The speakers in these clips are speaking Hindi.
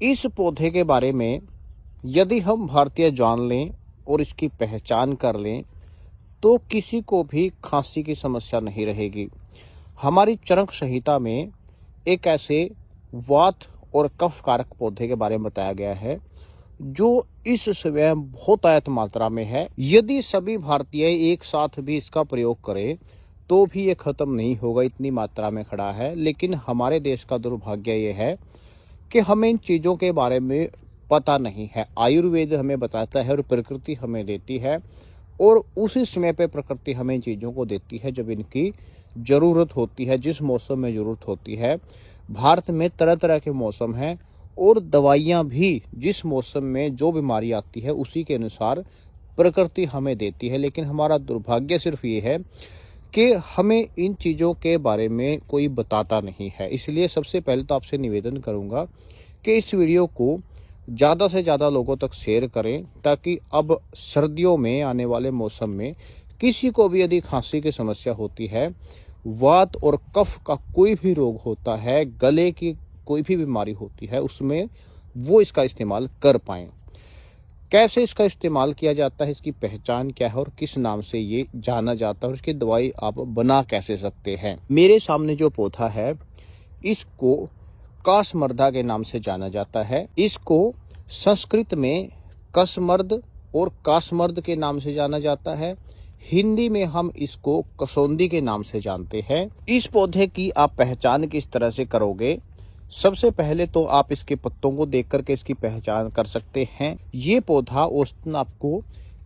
इस पौधे के बारे में यदि हम भारतीय जान लें और इसकी पहचान कर लें तो किसी को भी खांसी की समस्या नहीं रहेगी। हमारी चरक संहिता में एक ऐसे वात और कफ कारक पौधे के बारे में बताया गया है जो इस समय बहुत आयत मात्रा में है। यदि सभी भारतीय एक साथ भी इसका प्रयोग करें तो भी ये खत्म नहीं होगा, इतनी मात्रा में खड़ा है। लेकिन हमारे देश का दुर्भाग्य ये है कि हमें इन चीज़ों के बारे में पता नहीं है। आयुर्वेद हमें बताता है और प्रकृति हमें देती है, और उसी समय पे प्रकृति हमें इन चीज़ों को देती है जब इनकी ज़रूरत होती है, जिस मौसम में ज़रूरत होती है। भारत में तरह तरह के मौसम हैं और दवाइयाँ भी जिस मौसम में जो बीमारी आती है उसी के अनुसार प्रकृति हमें देती है। लेकिन हमारा दुर्भाग्य सिर्फ ये है कि हमें इन चीज़ों के बारे में कोई बताता नहीं है। इसलिए सबसे पहले तो आपसे निवेदन करूंगा कि इस वीडियो को ज़्यादा से ज़्यादा लोगों तक शेयर करें, ताकि अब सर्दियों में आने वाले मौसम में किसी को भी यदि खांसी की समस्या होती है, वात और कफ का कोई भी रोग होता है, गले की कोई भी बीमारी होती है, उसमें वो इसका इस्तेमाल कर पाएँ। कैसे इसका इस्तेमाल किया जाता है, इसकी पहचान क्या है और किस नाम से ये जाना जाता है और इसकी दवाई आप बना कैसे सकते हैं। मेरे सामने जो पौधा है इसको कासमर्दा के नाम से जाना जाता है। इसको संस्कृत में कसमर्द और कासमर्द के नाम से जाना जाता है। हिंदी में हम इसको कसौंदी के नाम से जानते हैं। इस पौधे की आप पहचान किस तरह से करोगे? सबसे पहले तो आप इसके पत्तों को देख करके इसकी पहचान कर सकते हैं। ये पौधा औसतन आपको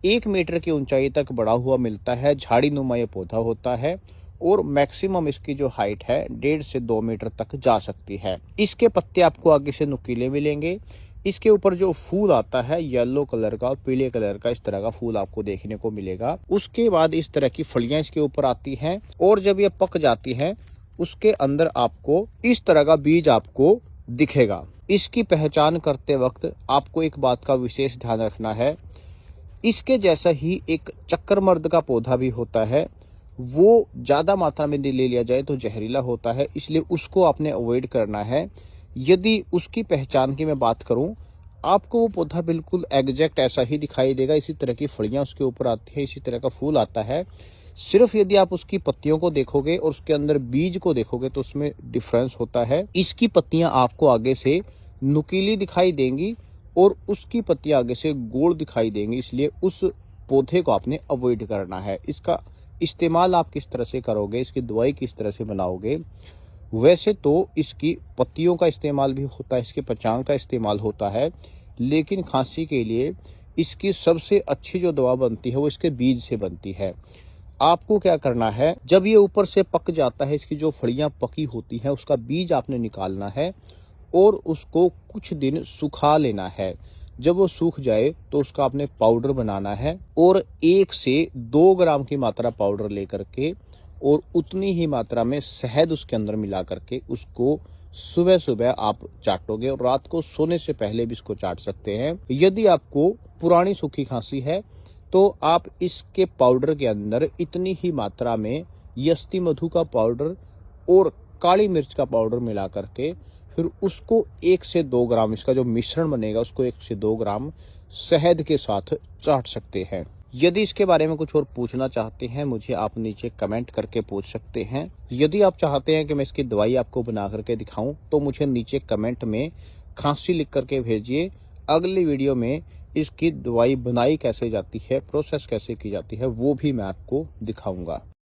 1 मीटर की ऊंचाई तक बढ़ा हुआ मिलता है। झाड़ी नुमा ये पौधा होता है और मैक्सिमम इसकी जो हाइट है 1.5 से 2 मीटर तक जा सकती है। इसके पत्ते आपको आगे से नुकीले मिलेंगे। इसके ऊपर जो फूल आता है येलो कलर का, पीले कलर का, इस तरह का फूल आपको देखने को मिलेगा। उसके बाद इस तरह की फलियां इसके ऊपर आती हैं और जब ये पक जाती हैं उसके अंदर आपको इस तरह का बीज आपको दिखेगा। इसकी पहचान करते वक्त आपको एक बात का विशेष ध्यान रखना है, इसके जैसा ही एक चक्करमर्द का पौधा भी होता है, वो ज्यादा मात्रा में ले लिया जाए तो जहरीला होता है, इसलिए उसको आपने अवॉइड करना है। यदि उसकी पहचान की मैं बात करूं, आपको वो पौधा बिल्कुल एग्जैक्ट ऐसा ही दिखाई देगा। इसी तरह की फलियां उसके ऊपर आती है, इसी तरह का फूल आता है। सिर्फ यदि आप उसकी पत्तियों को देखोगे और उसके अंदर बीज को देखोगे तो उसमें डिफरेंस होता है। इसकी पत्तियां आपको आगे से नुकीली दिखाई देंगी और उसकी पत्तियां आगे से गोल दिखाई देंगी, इसलिए उस पौधे को आपने अवॉइड करना है। इसका इस्तेमाल आप किस तरह से करोगे, इसकी दवाई किस तरह से बनाओगे? वैसे तो इसकी पत्तियों का इस्तेमाल भी होता है, इसके पचांग का इस्तेमाल होता है, लेकिन खांसी के लिए इसकी सबसे अच्छी जो दवा बनती है वो इसके बीज से बनती है। आपको क्या करना है, जब ये ऊपर से पक जाता है, इसकी जो फलियां पकी होती हैं उसका बीज आपने निकालना है और उसको कुछ दिन सुखा लेना है। जब वो सूख जाए तो उसका आपने पाउडर बनाना है और 1 से 2 ग्राम की मात्रा पाउडर लेकर के और उतनी ही मात्रा में शहद उसके अंदर मिला करके उसको सुबह सुबह आप चाटोगे और रात को सोने से पहले भी इसको चाट सकते हैं। यदि आपको पुरानी सूखी खांसी है तो आप इसके पाउडर के अंदर इतनी ही मात्रा में यष्टि मधु का पाउडर और काली मिर्च का पाउडर मिला करके फिर उसको 1 से 2 ग्राम, इसका जो मिश्रण बनेगा उसको 1 से 2 ग्राम शहद के साथ चाट सकते हैं। यदि इसके बारे में कुछ और पूछना चाहते हैं मुझे आप नीचे कमेंट करके पूछ सकते हैं। यदि आप चाहते हैं कि मैं इसकी दवाई आपको बना करके दिखाऊं तो मुझे नीचे कमेंट में खांसी लिख करके भेजिए। अगली वीडियो में इसकी दवाई बनाई कैसे जाती है, प्रोसेस कैसे की जाती है, वो भी मैं आपको दिखाऊंगा।